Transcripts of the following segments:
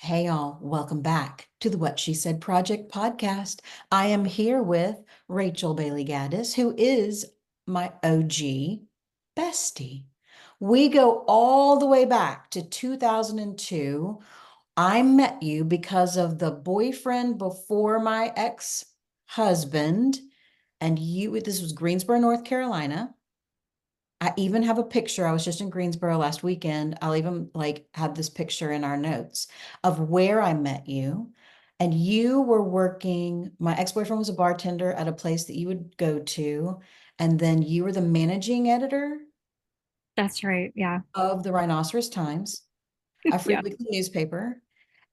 Hey, all, welcome back to the What She Said Project podcast. I am here with Rachel Bailey Gaddis, who is my OG bestie. We go all the way back to 2002. I met you because of the boyfriend before my ex-husband, and this was Greensboro, North Carolina. I even have a picture. I was just in Greensboro last weekend. I'll even have this picture in our notes of where I met you. And you were working, my ex-boyfriend was a bartender at a place that you would go to. And then you were the managing editor That's right. Yeah. of the Rhinoceros Times, a free Yeah. weekly newspaper.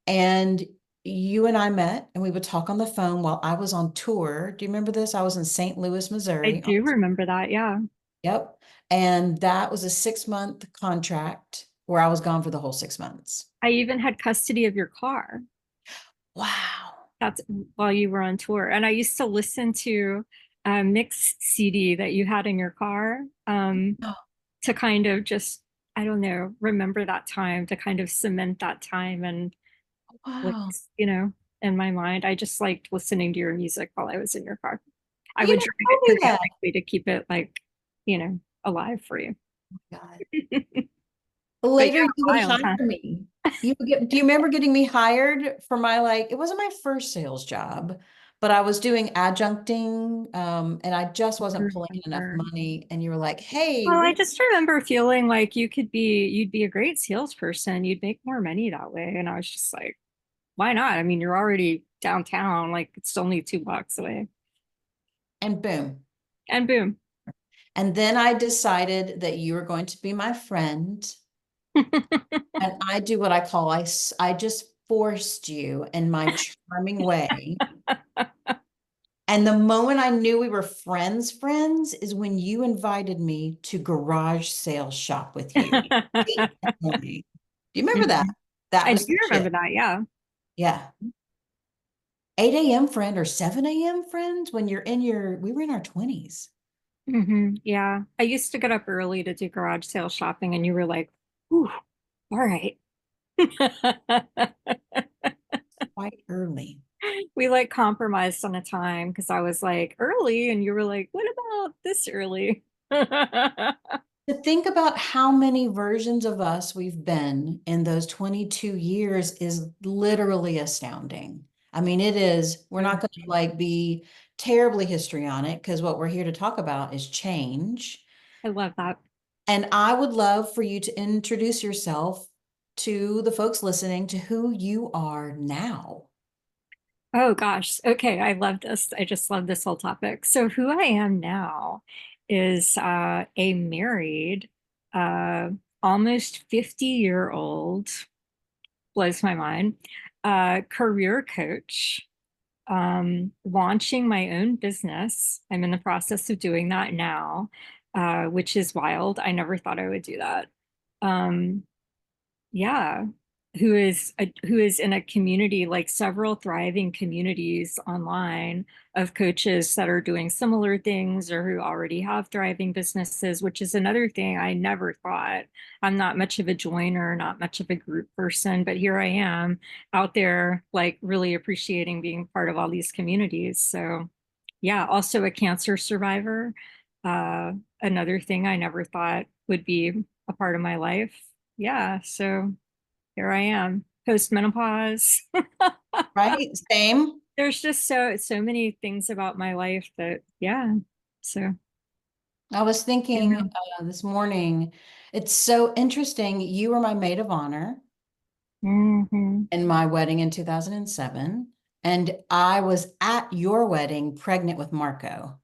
And you and I met and we would talk on the phone while I was on tour. Do you remember this? I was in St. Louis, I Missouri. do remember that. Yeah. Yep. And that was a 6-month contract where I was gone for the whole 6 months. I even had custody of your car. Wow. That's while you were on tour. And I used to listen to a mix CD that you had in your car Oh, to kind of just, I don't know, remember that time, to kind of cement that time and like, wow. you know, in my mind. I just liked listening to your music while I was in your car. I You would never drag told it me that. periodically to keep it like, alive for you. God. But Later, yeah, you would wild, huh? hire me. Do you remember getting me hired for my it wasn't my first sales job, but I was doing adjuncting, and I just wasn't pulling in enough Remember. money. And you were like, hey, Well, I we just remember feeling like you'd be a great salesperson. You'd make more money that way. And I was just like, why not? I mean, you're already downtown, like it's only $2 away. and boom. And boom. And then I decided that you were going to be my friend. And I do what I call I just forced you in my charming way. And the moment I knew we were friends is when you invited me to garage sales shop with you. 8 in the morning. Do you remember that? Mhm. That I was do the remember shit. that. Yeah. Yeah. 8 a.m. friend or 7 a.m. friends when we were in our 20s. Yeah. I used to get up early to do garage sale shopping, and you were like, "Ooh, all right." Quite early. We like compromised on a time because I was like early, and you were like, "What about this early?" To think about how many versions of us we've been in those 22 years is literally astounding. I mean, it is, we're not going to be terribly histrionic because what we're here to talk about is change. I love that. And I would love for you to introduce yourself to the folks listening to who you are now. Oh gosh. Okay. I love this. I just love this whole topic. So who I am now is a married, uh, almost 50-year-old, blows my mind, career coach, launching my own business. I'm in the process of doing that now, which is wild. I never thought I would do that. Um, yeah, who is in a community, like several thriving communities online of coaches that are doing similar things or who already have thriving businesses, which is another thing I never thought. I'm not much of a joiner, not much of a group person, but here I am out there, like really appreciating being part of all these communities. So yeah, also a cancer survivor. uh Another thing I never thought would be a part of my life. Yeah, so here I am, post menopause. Right? Same. There's just so many things about my life that, yeah. So, I was you thinking know, this morning, it's so interesting. You were my maid of honor mhm. in my wedding in 2007, and I was at your wedding pregnant with Marco.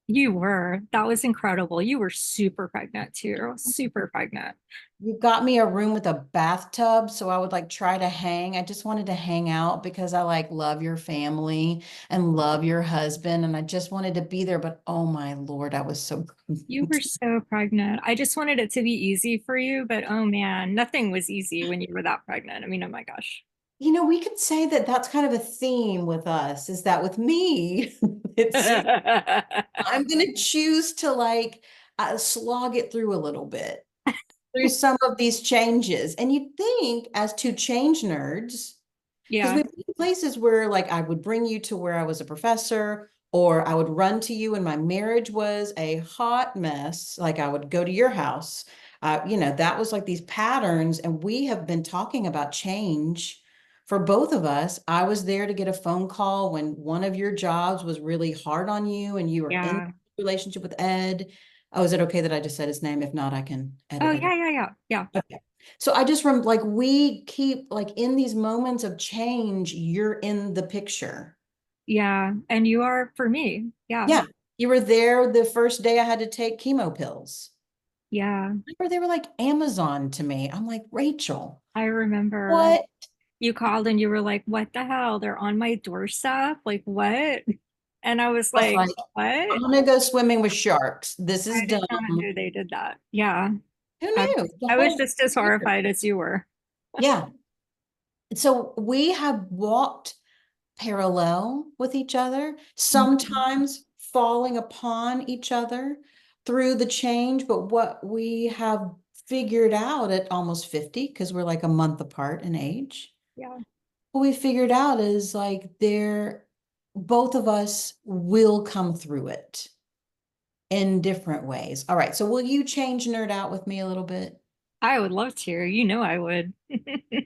You were. That was incredible. You were super pregnant too. Super pregnant. You got me a room with a bathtub, so I would try to hang. I just wanted to hang out because I love your family and love your husband, and I just wanted to be there. But oh my Lord, I was so You were so pregnant. I just wanted it to be easy for you, but oh man, nothing was easy when you were that pregnant. I mean, oh my gosh. we could say that that's kind of a theme with us, is that with me, it's I'm gonna choose to slog it through a little bit through some of these changes. And you'd think, as two change nerds, Because Yeah. we've been places where like I would bring you to where I was a professor, or I would run to you and my marriage was a hot mess. Like I would go to your house. That was like these patterns. And we have been talking about change for both of us. I was there to get a phone call when one of your jobs was really hard on you and you were in a Yeah. relationship with Ed. Oh, is it okay that I just said his name? If not, I can Oh, edit it. yeah, yeah, yeah. Yeah. Okay. So I just remember like we keep like in these moments of change, you're in the picture. Yeah. And you are for me. Yeah. Yeah. You were there the first day I had to take chemo pills. Yeah. Remember, they were like Amazon to me. I'm like, Rachel, I remember what? you called and you were like, what the hell? They're on my doorstep? Like, what? And I was I was like, like, I'm what? gonna go swimming with sharks. This is I did dumb. not know they did that. Yeah. Who I, knew? The I was whole just as year. horrified as you were. Yeah. So we have walked parallel with each other, Mhm. sometimes falling upon each other through the change. But what we have figured out at almost 50, because we're like a month apart in age, Yeah. what we figured out is like both of us will come through it in different ways. All right. So will you change nerd out with me a little bit? I would love to. You know I would.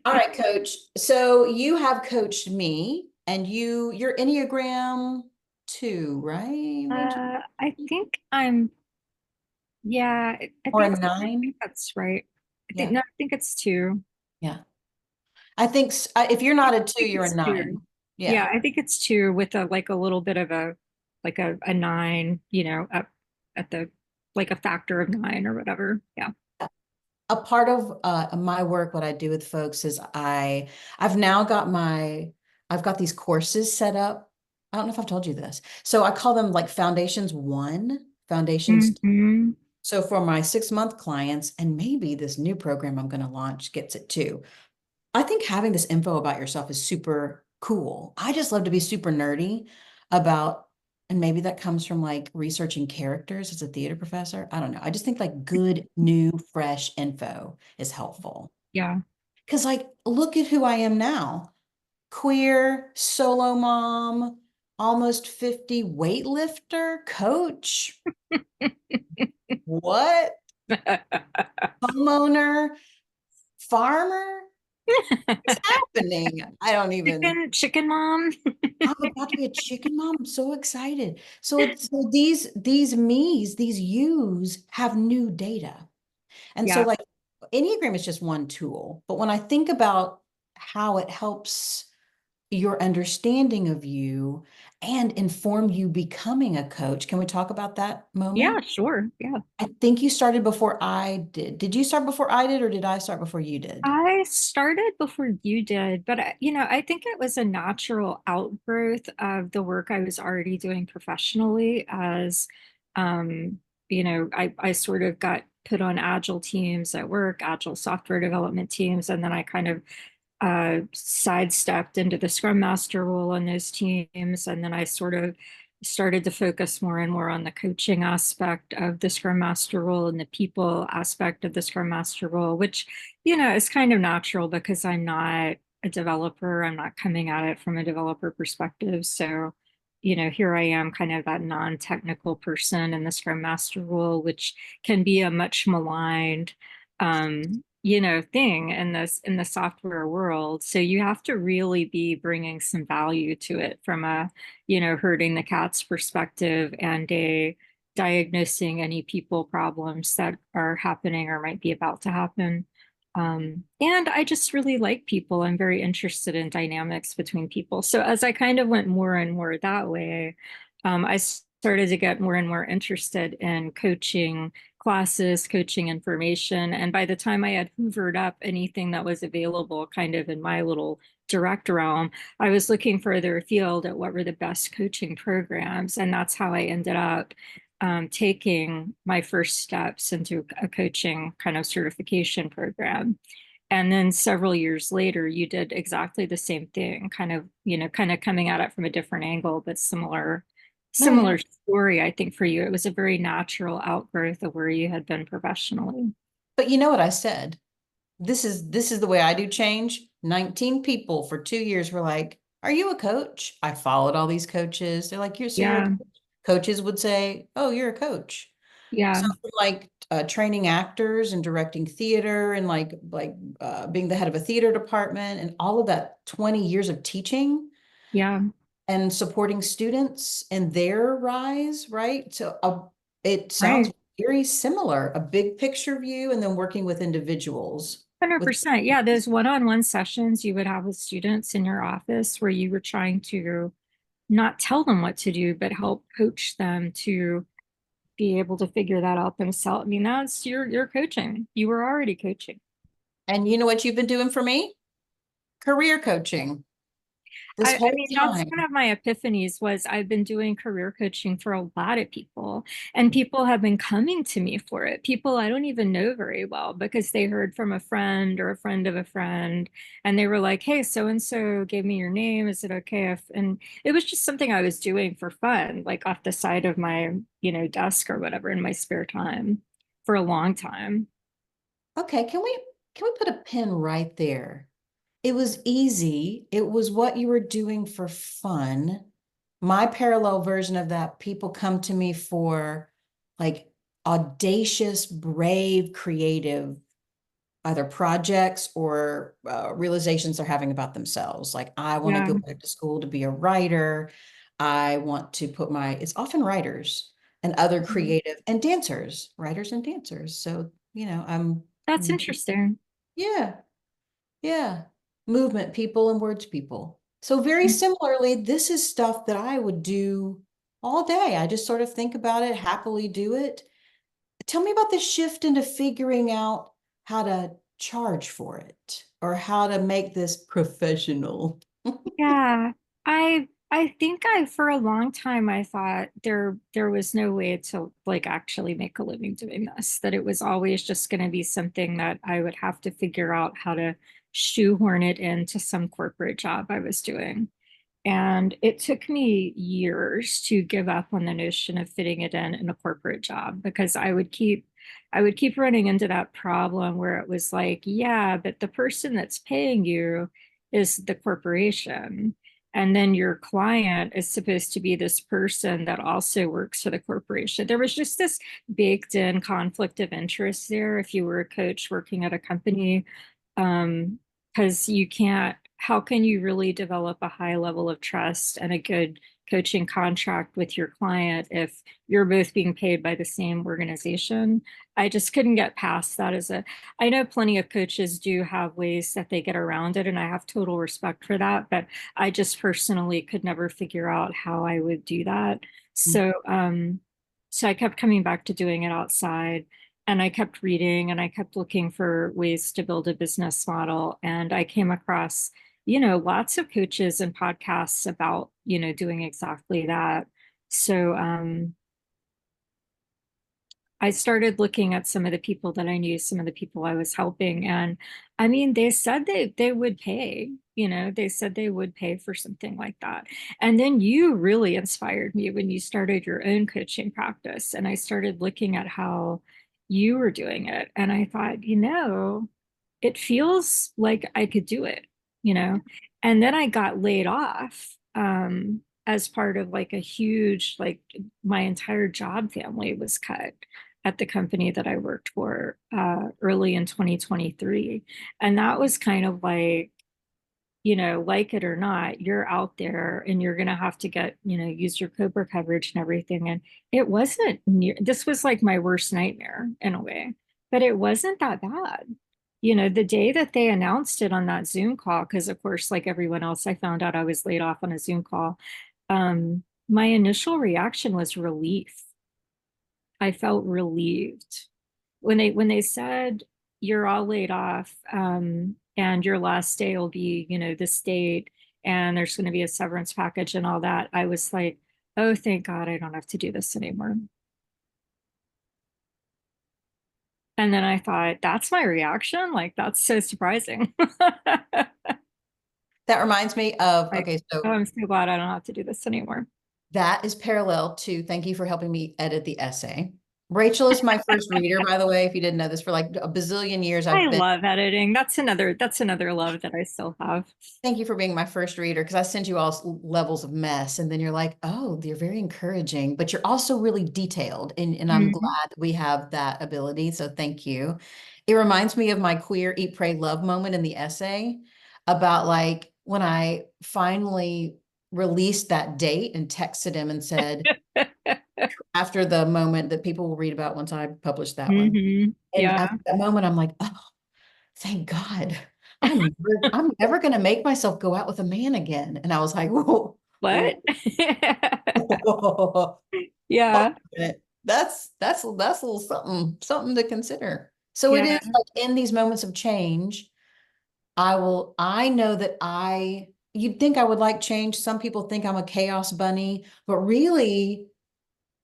All right, coach. So you have coached me and you're Enneagram 2, right, Rachel? I think I'm, yeah, Or a I think 9? that's right. Yeah. No, I think it's two. Yeah. I think if you're I not a 2, think you're a it's two. 9. Yeah, Yeah. I think it's two with a like a little bit of a like a nine, up at the like a factor of nine or whatever. Yeah. A part of my work, what I do with folks is I've now got I've got these courses set up. I don't know if I've told you this. So I call them like Foundations 1, Foundations. Hmm. So for my 6-month clients, and maybe this new program I'm going to launch gets it too. I think having this info about yourself is super cool. I just love to be super nerdy about, and maybe that comes from like researching characters as a theater professor. I don't know. I just think like good, new, fresh info is helpful. Yeah. Because, like, look at who I am now: queer, solo mom, almost 50 weightlifter, coach. What? Homeowner, farmer? What's happening? I don't even. Chicken mom. I'm about to be a chicken mom. I'm so excited. So these me's, these yous have new data. And so Yeah. like Enneagram is just one tool. But when I think about how it helps your understanding of you and inform you becoming a coach, can we talk about that Yeah, moment? sure. Yeah. I think you started before I did. Did you start before I did, or did I start before you did? I started before you did, but I think it was a natural outgrowth of the work I was already doing professionally as um, I sort of got put on agile teams at work, agile software development teams, and then I kind of sidestepped into the Scrum Master role on those teams. And then I sort of started to focus more and more on the coaching aspect of the Scrum Master role and the people aspect of the Scrum Master role, which, is kind of natural because I'm not a developer. I'm not coming at it from a developer perspective. So, here I am kind of that non-technical person in the Scrum Master role, which can be a much maligned thing in the software world. So you have to really be bringing some value to it from a, herding the cats perspective and a diagnosing any people problems that are happening or might be about to happen. And I just really like people. I'm very interested in dynamics between people. So as I kind of went more and more that way, I started to get more and more interested in coaching classes, coaching information. And by the time I had hoovered up anything that was available kind of in my little direct realm, I was looking further afield at what were the best coaching programs. And that's how I ended up taking my first steps into a coaching kind of certification program. And then several years later, you did exactly the same thing, kind of coming at it from a different angle, but No, yeah. similar story, I think, for you. It was a very natural outgrowth of where you had been professionally. But you know what I said? this is the way I do change. 19 people for 2 years were like, "Are you a coach?" I followed all these coaches. They're like, "You're a Yeah. coach." Coaches would say, "Oh, you're a coach." Yeah. So like training actors and directing theater and being the head of a theater department and all of that 20 years of teaching Yeah. and supporting students and their rise, right? So it sounds Right. very similar, a big picture view and then working with individuals with 100%. Yeah, those one-on-one sessions you would have with students in your office where you were trying to not tell them what to do, but help coach them to be able to figure that out themselves. I mean, that's your coaching. You were already coaching. and you know what you've been doing for me? Career coaching this I whole mean, that's time. one of my epiphanies was I've been doing career coaching for a lot of people, and people have been coming to me for it. People I don't even know very well because they heard from a friend or a friend of a friend, and they were like, "Hey, so and so gave me your name. Is it okay if?" And it was just something I was doing for fun, like off the side of my, desk or whatever in my spare time for a long time. Okay, can we put a pin right there? It was easy. It was what you were doing for fun. My parallel version of that, people come to me for like audacious, brave, creative, either projects or realizations they're having about themselves. Like, I want to Yeah. go back to school to be a writer. I want to put it's often writers and other Mhm. creative and dancers, writers and dancers. So, I'm, That's interesting. yeah, yeah. Movement people and words people. So very similarly, this is stuff that I would do all day. I just sort of think about it, happily do it. Tell me about the shift into figuring out how to charge for it or how to make this professional. Yeah, I think I for a long time I thought there was no way to like actually make a living doing this, that it was always just going to be something that I would have to figure out how to shoehorn it into some corporate job I was doing. And it took me years to give up on the notion of fitting it in a corporate job because I would keep running into that problem where it was like, yeah, but the person that's paying you is the corporation. And then your client is supposed to be this person that also works for the corporation. There was just this baked in conflict of interest there if you were a coach working at a company, because you can't, how can you really develop a high level of trust and a good coaching contract with your client if you're both being paid by the same organization? I just couldn't get past that I know plenty of coaches do have ways that they get around it, and I have total respect for that, but I just personally could never figure out how I would do that. So I kept coming back to doing it outside. And I kept reading and I kept looking for ways to build a business model. And I came across, lots of coaches and podcasts about, doing exactly that. So I started looking at some of the people that I knew, some of the people I was helping. And I mean, they said they would pay, they said they would pay for something like that. And then you really inspired me when you started your own coaching practice. And I started looking at how you were doing it. And I thought, it feels like I could do it, you know? And then I got laid off as part of like a huge, like my entire job family was cut at the company that I worked for early in 2023. And that was kind of like, like it or not, you're out there and you're going to have to get, use your Cobra coverage and everything. And it wasn't near, this was like my worst nightmare in a way, but it wasn't that bad. The day that they announced it on that Zoom call, because of course, like everyone else, I found out I was laid off on a Zoom call. My initial reaction was relief. I felt relieved when they said you're all laid off, and your last day will be, this date, and there's going to be a severance package and all that. I was like, oh, thank God I don't have to do this anymore. And then I thought, that's my reaction. Like, that's so surprising. That reminds me of, Like, okay, oh, so I'm so glad I don't have to do this anymore. that is parallel to, thank you for helping me edit the essay. Rachel is my first reader, by the way, if you didn't know this, for like a bazillion years I I've been. love editing. That's another love that I still have. Thank you for being my first reader because I send you all levels of mess, and then you're like, oh, you're very encouraging, but you're also really detailed. And I'm Mm. glad we have that ability. So thank you. It reminds me of my queer eat, pray, love moment in the essay about like when I finally released that date and texted him and said, after the moment that people will read about once I publish that one. And Yeah. after that moment, I'm like, oh, thank God. I'm never going to make myself go out with a man again. And I was like, whoa, What? whoa, whoa, hold Yeah. on a minute. That's a little something to consider. So it Yeah. is like in these moments of change, I know that you'd think I would like change. Some people think I'm a chaos bunny, but really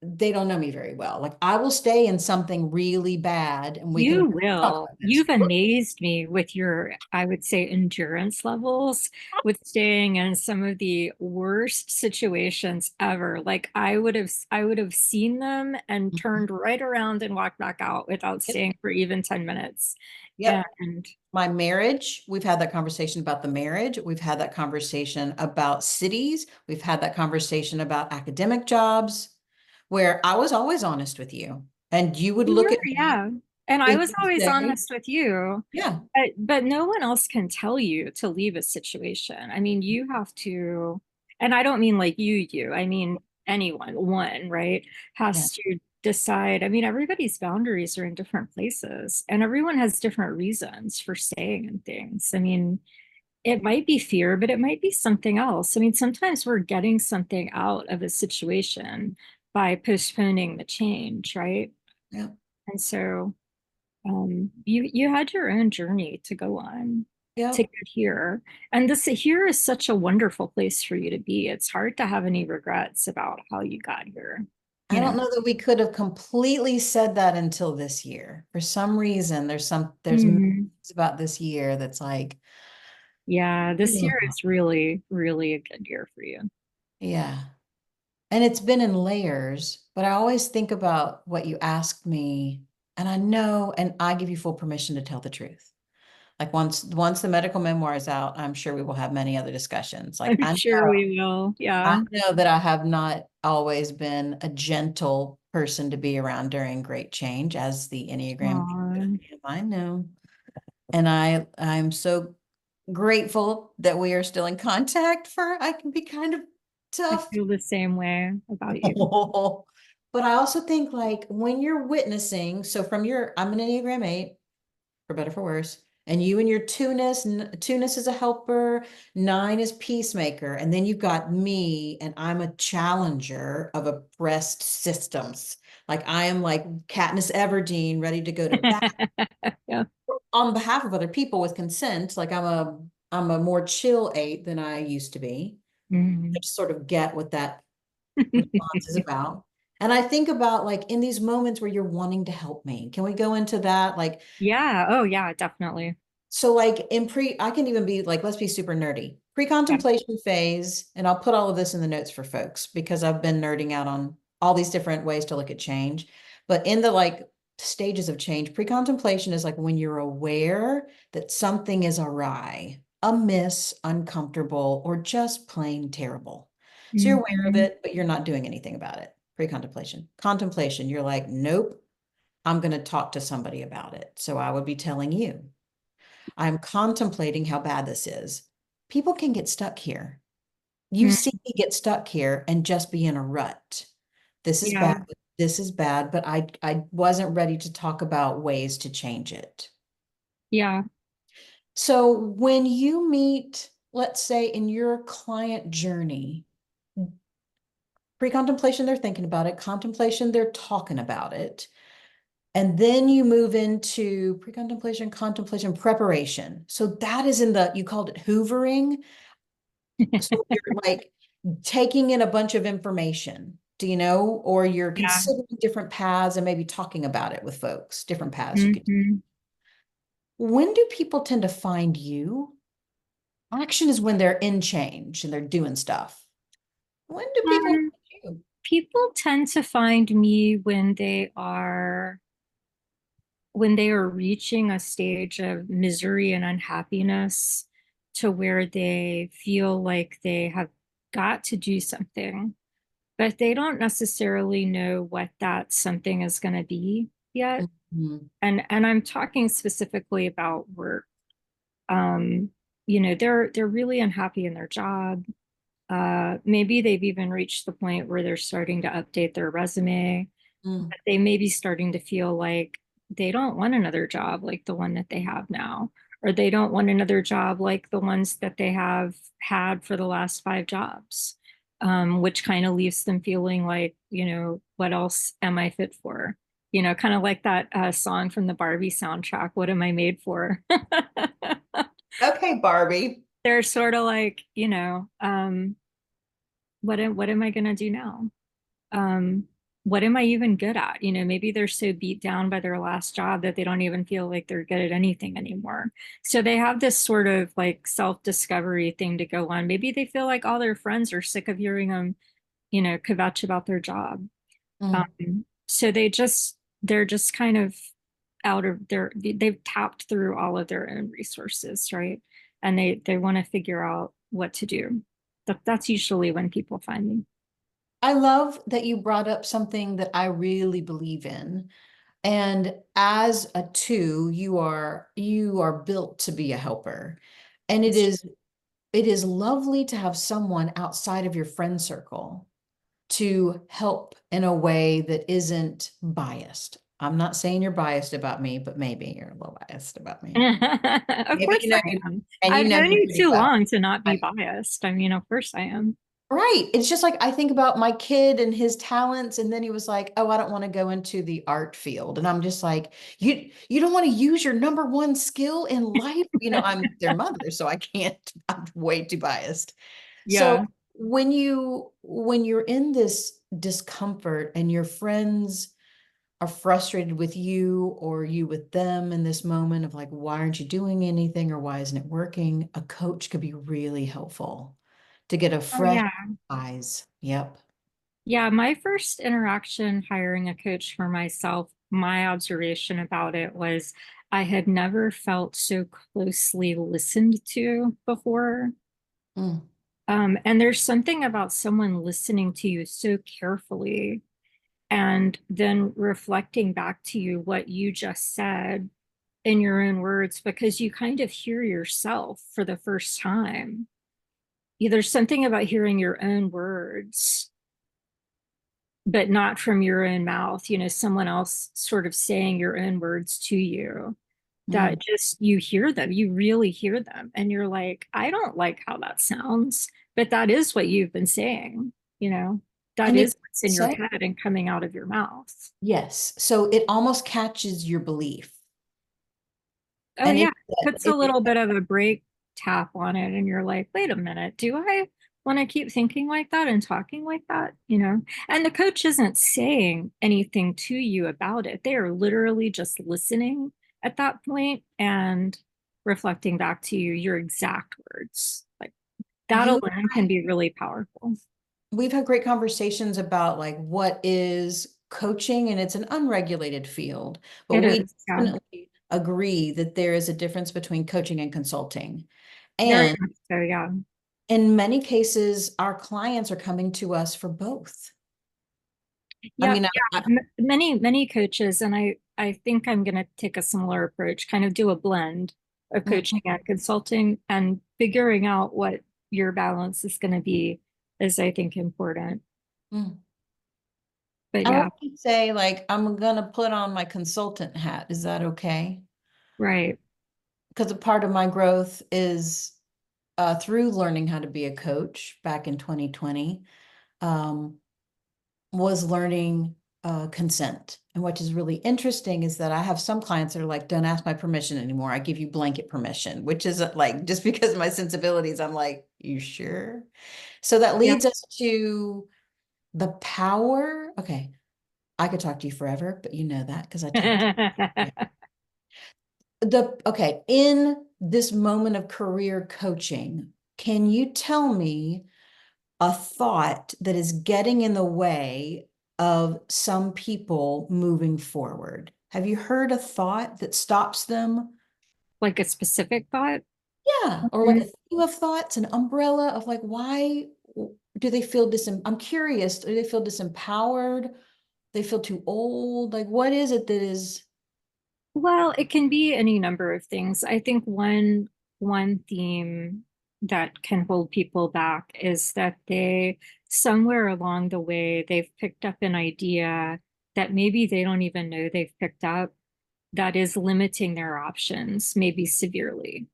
they don't know me very well. Like I will stay in something really bad and we can You talk will. about this. You've amazed me with your, I would say, endurance levels with staying in some of the worst situations ever. Like I would have seen them and turned right around and walked back out without Yep. staying for even 10 minutes. Yep. And My marriage, we've had that conversation about the marriage. We've had that conversation about cities. We've had that conversation about academic jobs where I was always honest with you and you would you look were, at me yeah. And I and was you'd always say, honest with you. yeah, But no one else can tell you to leave a situation. I mean, you have to, and I don't mean like you, I mean anyone, one, right, yeah, has to decide. I mean, everybody's boundaries are in different places, and everyone has different reasons for staying in things. I mean, it might be fear, but it might be something else. I mean, sometimes we're getting something out of a situation by postponing the change, right? yeah, And so you had your own journey to go on yeah. to get here, and this here is such a wonderful place for you to be. It's hard to have any regrets about how you got here, I you don't know. know that we could have completely said that until this year. For some reason, there's Mhm. about this year that's like, Yeah, this year ugh, is really, really a good year for you. yeah. And it's been in layers, but I always think about what you asked me, and I know, and I give you full permission to tell the truth. Like once the medical memoir is out, I'm sure we will have many other discussions. Like I'm sure we will. I Yeah. know that I have not always been a gentle person to be around during great change, as the Enneagram Aw, I know. And I'm so grateful that we are still in contact. For I can be kind of I tough. feel the same way about you. But I also think like when you're witnessing, so I'm an Enneagram 8, for better for worse, and you and your two-ness is a helper, 9 is peacemaker, and then you've got me, and I'm a challenger of oppressed systems. Like I am like Katniss Everdeen, ready to go to bat Yeah. on behalf of other people with consent. Like I'm a more chill 8 than I used to be. I Mhm. just sort of get what that response is about. And I think about like in these moments where you're wanting to help me, can we go into that? Like, Yeah. Oh, yeah, definitely. so like I can even be like, let's be super nerdy. Yeah. Pre-contemplation phase, and I'll put all of this in the notes for folks because I've been nerding out on all these different ways to look at change. But in the like stages of change, pre-contemplation is like when you're aware that something is awry, amiss, uncomfortable, or just plain terrible. So you're aware of Mhm. it, but you're not doing anything about it. Pre-contemplation. Contemplation, you're like, nope, I'm going to talk to somebody about it. So I would be telling you. I'm contemplating how bad this is. People can get stuck here. You Mm. see me get stuck here and just be in a rut. This is Yeah. bad. This is bad, but I wasn't ready to talk about ways to change it. Yeah. So when you meet, let's say in your client journey, pre-contemplation, they're thinking about it, contemplation, they're talking about it. And then you move into pre-contemplation, contemplation, preparation. So that is you called it hoovering. So you're like taking in a bunch of information, do you know, or you're Yeah. considering different paths and maybe talking about it with folks, different paths you could. Mhm. When do people tend to find you? Action is when they're in change and they're doing stuff. When do people Um, find you? People tend to find me when they are reaching a stage of misery and unhappiness to where they feel like they have got to do something, but they don't necessarily know what that something is going to be yet. Mhm. And I'm talking specifically about work. Um, they're really unhappy in their job. Maybe they've even reached the point where they're starting to update their resume. Mm. They may be starting to feel like they don't want another job like the one that they have now, or they don't want another job like the ones that they have had for the last 5 jobs, which kind of leaves them feeling like, what else am I fit for? Kind of like that song from the Barbie soundtrack, What Am I Made For? Okay, Barbie. They're sort of like, what am I going to do now? um, what am I even good at? Maybe they're so beat down by their last job that they don't even feel like they're good at anything anymore. So they have this sort of like self-discovery thing to go on. Maybe they feel like all their friends are sick of hearing them, kvetch about their job. Mm. So they're just kind of they've tapped through all of their own resources, right? And they want to figure out what to do. That's usually when people find me. I love that you brought up something that I really believe in. And as a two, you are built to be a helper. And it is lovely to have someone outside of your friend circle to help in a way that isn't biased. I'm not saying you're biased about me, but maybe you're a little biased about me. Of Maybe course you know I me, am. and you I've know known me you pretty too well. long to not be biased. I mean, of course I am. Right. It's just like I think about my kid and his talents, and then he was like, "Oh, I don't want to go into the art field." And I'm just like, "You don't want to use your number one skill in life?" I'm their mother, so I can't, I'm way too biased. So Yeah. when you're in this discomfort and your friends are frustrated with you or you with them in this moment of like, why aren't you doing anything or why isn't it working? A coach could be really helpful to get a Oh, fresh yeah. eyes. Yep. Yeah. My first interaction hiring a coach for myself, my observation about it was I had never felt so closely listened to before. Mm, And there's something about someone listening to you so carefully and then reflecting back to you what you just said in your own words because you kind of hear yourself for the first time. Yeah, there's something about hearing your own words, but not from your own mouth, someone else sort of saying your own words to you mm. that just you hear them, you really hear them. And you're like, I don't like how that sounds, but that is what you've been saying, you know, that And it is what's in your say head and coming out of your mouth. yes. So it almost catches your belief. Oh And yeah, puts a little bit of a brake tap on it, and you're like, wait a minute, do I want to keep thinking like that and talking like that? And the coach isn't saying anything to you about it. They are literally just listening at that point and reflecting back to you your exact words. Like that you alone can be really powerful. we've had great conversations about like what is coaching, and it's an unregulated field, but It we is, yeah, definitely agree that there is a difference between coaching and consulting. very And much so, yeah. in many cases, our clients are coming to us for both. I Yep, mean, yeah. Many coaches, and I think I'm going to take a similar approach, kind of do a blend of mm, coaching and consulting, and figuring out what your balance is going to be is, I think, important. mm. But I yeah, like to say, like, I'm gonna put on my consultant hat. Is that okay? right. Because a part of my growth is through learning how to be a coach back in 2020. Um, was learning consent. And what is really interesting is that I have some clients that are like, don't ask my permission anymore. I give you blanket permission, which is like, just because of my sensibilities, I'm like, you sure? So that Yeah. leads us to the power. Okay, I could talk to you forever, but you know that because I talk to you. Okay, in this moment of career coaching, can you tell me a thought that is getting in the way of some people moving forward? Have you heard a thought that stops them? Like a specific thought? Yeah, or like a theme of thoughts, an umbrella of like, why do they feel I'm curious, do they feel disempowered? They feel too old? Like, what is it that is? Well, it can be any number of things. I think one theme that can hold people back is that they somewhere along the way they've picked up an idea that maybe they don't even know they've picked up that is limiting their options, maybe severely.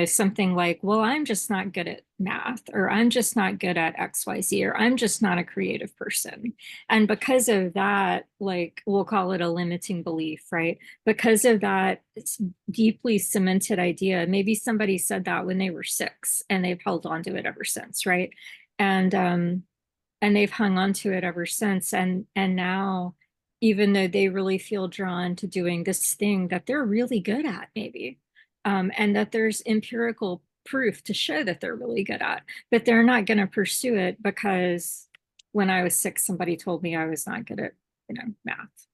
Something like, well, I'm just not good at math, or I'm just not good at XYZ, or I'm just not a creative person. And because of that, like, we'll call it a limiting belief, right? Because of that, it's deeply cemented idea. Maybe somebody said that when they were 6 and they've held on to it ever since, right? And and they've hung on to it ever since. And now, even though they really feel drawn to doing this thing that they're really good at, maybe, and that there's empirical proof to show that they're really good at, but they're not going to pursue it because when I was 6, somebody told me I was not good at, math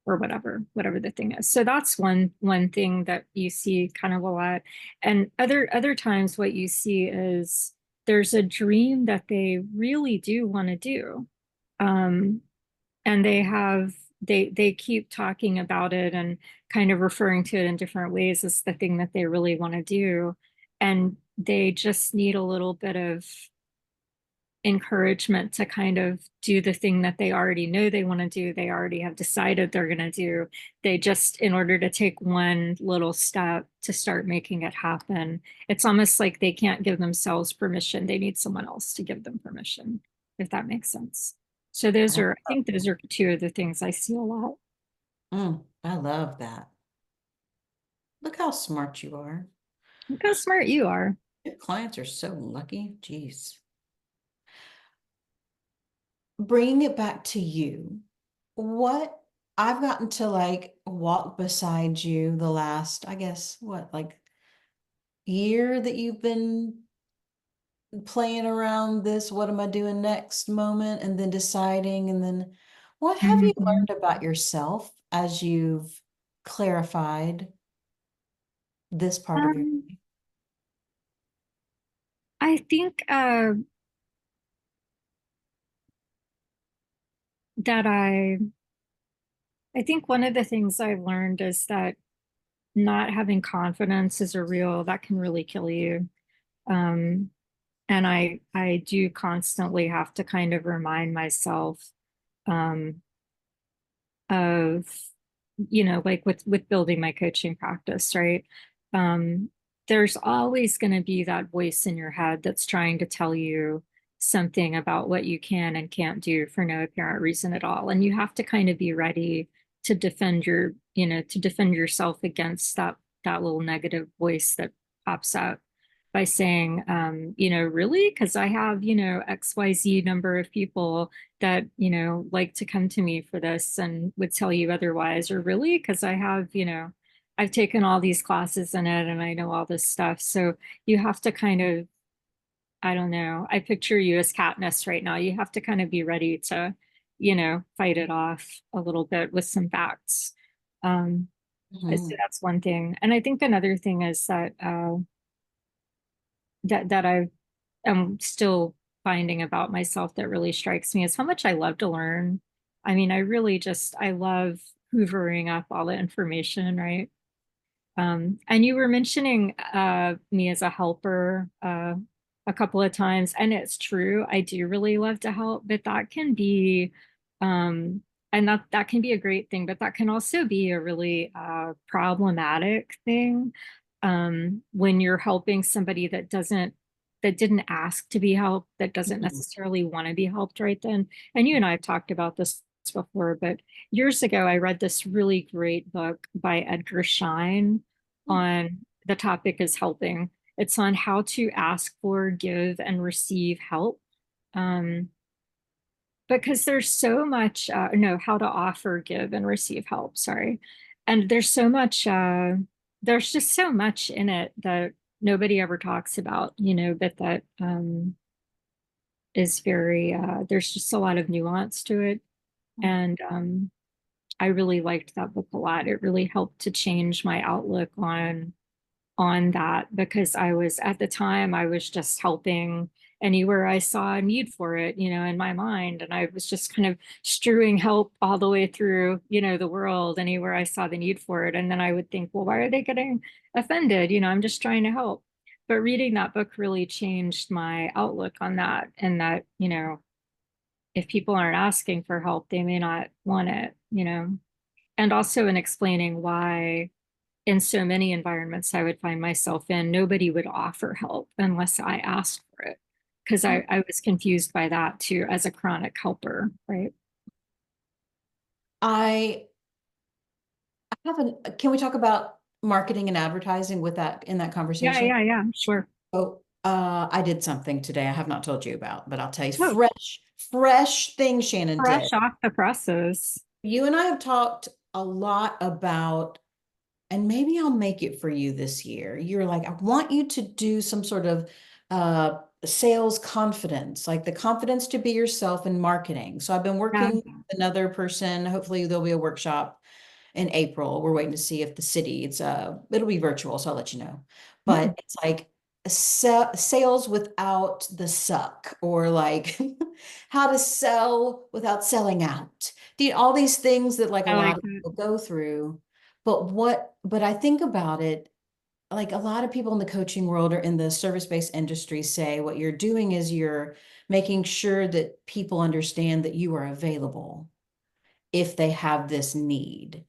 or whatever the thing is. So that's one thing that you see kind of a lot. And other times what you see is there's a dream that they really do want to do. Um, and they keep talking about it and kind of referring to it in different ways as the thing that they really want to do. And they just need a little bit of encouragement to kind of do the thing that they already know they want to do, they already have decided they're going to do. They just, in order to take one little step to start making it happen, it's almost like they can't give themselves permission. They need someone else to give them permission, if that makes sense. So I think those are two of the things I see a lot. I love that. Look how smart you are. Look how smart you are. Your clients are so lucky. Jeez. Bringing it back to you, what I've gotten to like walk beside you the last, I guess, what, like year that you've been playing around this, what am I doing next moment, and then deciding, and then what have you Mhm. learned about yourself as you've clarified this part of your Um, I think that I think one of the things I've learned is that not having confidence is a real that can really kill you. Um, and I do constantly have to kind of remind myself um, of, like with building my coaching practice, right? Um, there's always going to be that voice in your head that's trying to tell you something about what you can and can't do for no apparent reason at all. And you have to kind of be ready to defend yourself against that little negative voice that pops up by saying, really? Because I have, XYZ number of people that, like to come to me for this and would tell you otherwise, or really? Because I have, I've taken all these classes in it and I know all this stuff. So you have to kind of, I don't know, I picture you as Katniss right now. You have to kind of be ready to, fight it off a little bit with some facts. Um, so Mhm. that's one thing. And I think another thing is that that I am still finding about myself that really strikes me is how much I love to learn. I mean, I love hoovering up all the information, right? And you were mentioning me as a helper a couple of times, and it's true. I do really love to help, but that can be, um, and that can be a great thing, but that can also be a really problematic thing when you're helping somebody that didn't ask to be helped, that doesn't Mhm. necessarily want to be helped right then. And you and I have talked about this before, but years ago, I read this really great book by Edgar Schein on the topic is helping. It's on how to ask for, give, and receive help. Um, because there's so much, no, how to offer, give, and receive help, sorry. And there's just so much in it that nobody ever talks about, but that is very, there's just a lot of nuance to it. And I really liked that book a lot. It really helped to change my outlook on that, because I was, at the time, I was just helping anywhere I saw a need for it, in my mind. And I was just kind of strewing help all the way through, the world, anywhere I saw the need for it. And then I would think, well, why are they getting offended? I'm just trying to help. But reading that book really changed my outlook on that. And that, if people aren't asking for help, they may not want it. And also in explaining why in so many environments I would find myself in, nobody would offer help unless I asked for it. Because I was confused by that too, as a chronic helper, right? I haven't, can we talk about marketing and advertising with that in that Yeah, conversation? yeah, yeah, sure. Oh, I did something today I have not told you about, but I'll tell you, Oh, fresh thing Shannon did. fresh off the presses. You and I have talked a lot about, and maybe I'll make it for you this year. You're like, I want you to do some sort of sales confidence, like the confidence to be yourself in marketing. So I've been Yeah. working with another person. Hopefully there'll be a workshop in April. We're waiting to see if the city, it'll be virtual, so I'll let you know. But Mm. it's like sales without the suck, or like how to sell without selling out. All these things that like a I lot like of that. people go through. But I think about it, like a lot of people in the coaching world or in the service-based industry say what you're doing is you're making sure that people understand that you are available if they have this need.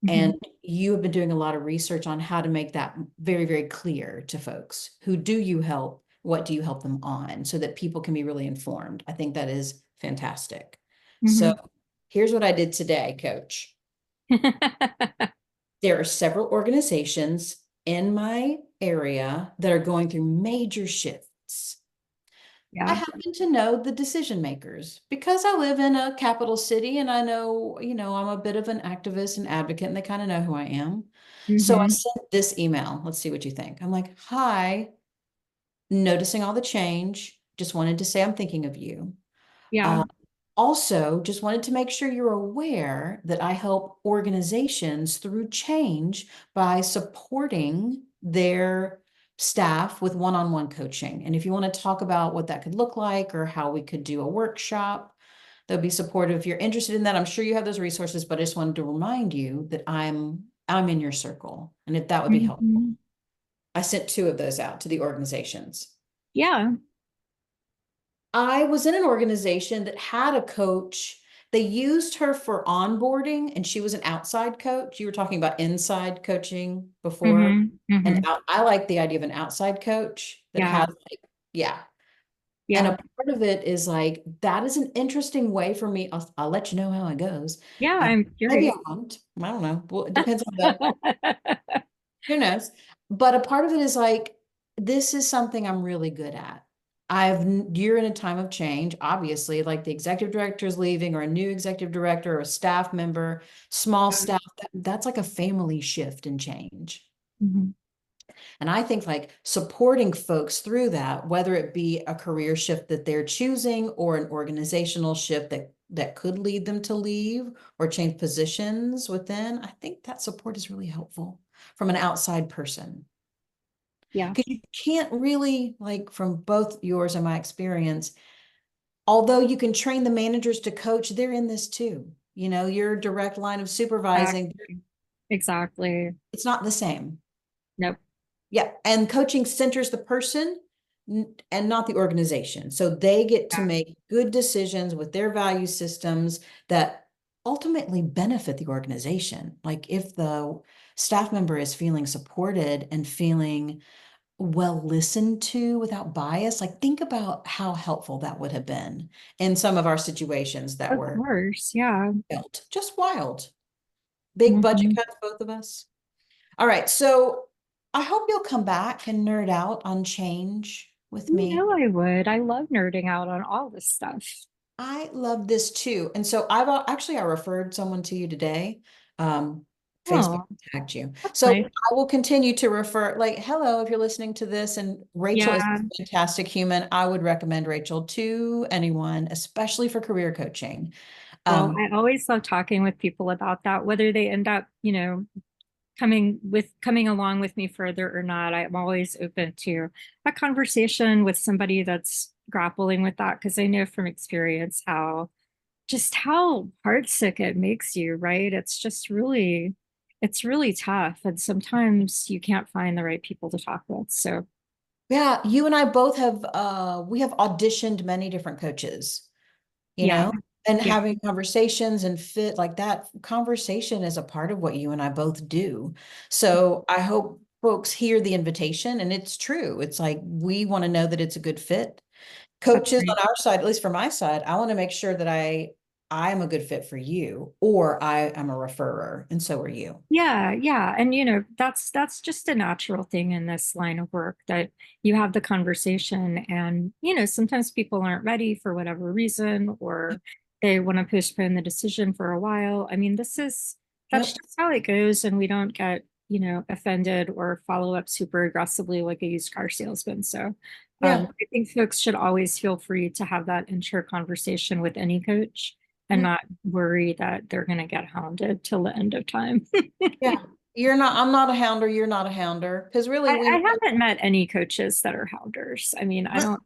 Mhm. And you have been doing a lot of research on how to make that very, very clear to folks. Who do you help? What do you help them on? So that people can be really informed. I think that is fantastic. So Mhm. here's what I did today, coach. There are several organizations in my area that are going through major shifts. I Yeah. happen to know the decision makers because I live in a capital city and I know, I'm a bit of an activist and advocate and they kind of know who I am. So I Hmm. sent this email. Let's see what you think. I'm like, hi, noticing all the change. Just wanted to say I'm thinking of you. Yeah. Uh, Also, just wanted to make sure you're aware that I help organizations through change by supporting their staff with one-on-one coaching. And if you want to talk about what that could look like or how we could do a workshop, they'll be supportive. If you're interested in that, I'm sure you have those resources, but I just wanted to remind you that I'm in your circle and if that would be helpful. Hmm. I sent two of those out to the organizations. Yeah. I was in an organization that had a coach. They used her for onboarding, and she was an outside coach. You were talking about inside coaching before. Hmm. Hmm. I like the idea of an outside coach that Yeah. has, like, yeah. And Yeah. a part of it is like, that is an interesting way for me. I'll let you know how it goes. Yeah, Uh, I'm Maybe I curious. won't. I don't know. Well, it depends on who knows? But a part of it is like, this is something I'm really good at. You're in a time of change, obviously, like the executive director is leaving, or a new executive director, or a staff member, small Yeah. staff, that's like a family shift and change. Mhm. And I think like supporting folks through that, whether it be a career shift that they're choosing or an organizational shift that could lead them to leave or change positions within, I think that support is really helpful from an outside person. Yeah. Because you can't really, like from both yours and my experience, although you can train the managers to coach, they're in this too. Your direct line of supervising, Exactly. Exactly. it's not the same. Nope. Yeah, and coaching centers the person and not the organization. So they get to Yeah. make good decisions with their value systems that ultimately benefit the organization. Like if the staff member is feeling supported and feeling well listened to without bias, like think about how helpful that would have been in some of our situations that Of were course. Yeah. felt just wild. Big budget Hmm. cuts, both of us. All right, so I hope you'll come back and nerd out on change with You me. know I would. I love nerding out on all this stuff. I love this too. And so I referred someone to you today. Um, Facebook Oh. tagged you. That's So nice. I will continue to refer, like, hello, if you're listening to this, and Rachel is Yeah. a fantastic human. I would recommend Rachel to anyone, especially for career coaching. Well, Um, I always love talking with people about that, whether they end up, coming along with me further or not. I'm always open to a conversation with somebody that's grappling with that because I know from experience how heartsick it makes you, right? It's really tough. And sometimes you can't find the right people to talk with. So yeah, you and I both have we have auditioned many different coaches, you yeah, know, and yeah, having conversations and fit like that conversation is a part of what you and I both do. So I hope folks hear the invitation, and it's true. It's like we want to know that it's a good fit. that's Coaches great. on our side, at least from my side, I want to make sure that I'm a good fit for you, or I am a referrer, and so are you. Yeah, yeah. And that's just a natural thing in this line of work that you have the conversation and sometimes people aren't ready for whatever reason or they want to postpone the decision for a while. I mean, that's Yep. just how it goes and we don't get, offended or follow up super aggressively like a used car salesman. So Yeah. I think folks should always feel free to have that intro conversation with any coach and Yeah. not worry that they're going to get hounded till the end of time. Yeah. You're not, I'm not a hounder, you're not a hounder. Because really we I haven't met any coaches that are hounders. I mean, I don't.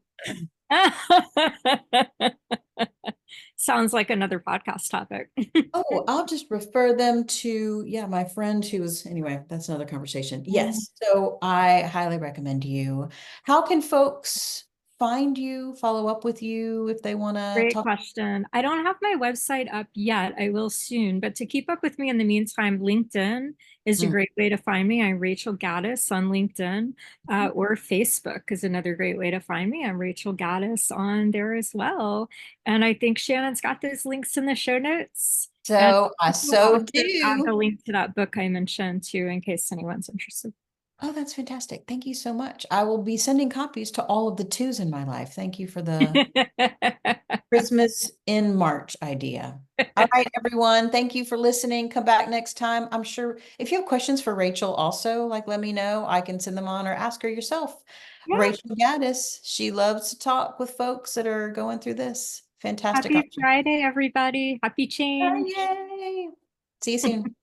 Sounds like another podcast topic. Oh, I'll just refer them to, yeah, my friend who was, anyway, that's another conversation. Yes. So I highly recommend you. How can folks find you, follow up with you if they want to Great talk? question. I don't have my website up yet. I will soon, but to keep up with me in the meantime, LinkedIn is a Mm. great way to find me. I'm Rachel Gaddis on LinkedIn, or Facebook is another great way to find me. I'm Rachel Gaddis on there as well. And I think Shannon's got those links in the show notes. And So I we'll so also add the do. link to that book I mentioned too, in case anyone's interested. Oh, that's fantastic. Thank you so much. I will be sending copies to all of the twos in my life. Thank you for the Christmas in March idea. All right, everyone. Thank you for listening. Come back next time. I'm sure if you have questions for Rachel also, like let me know. I can send them on or ask her yourself. Yeah. Rachel Gaddis, she loves to talk with folks that are going through this. Fantastic Happy option. Friday, everybody. Happy Oh, change. yay. See you soon.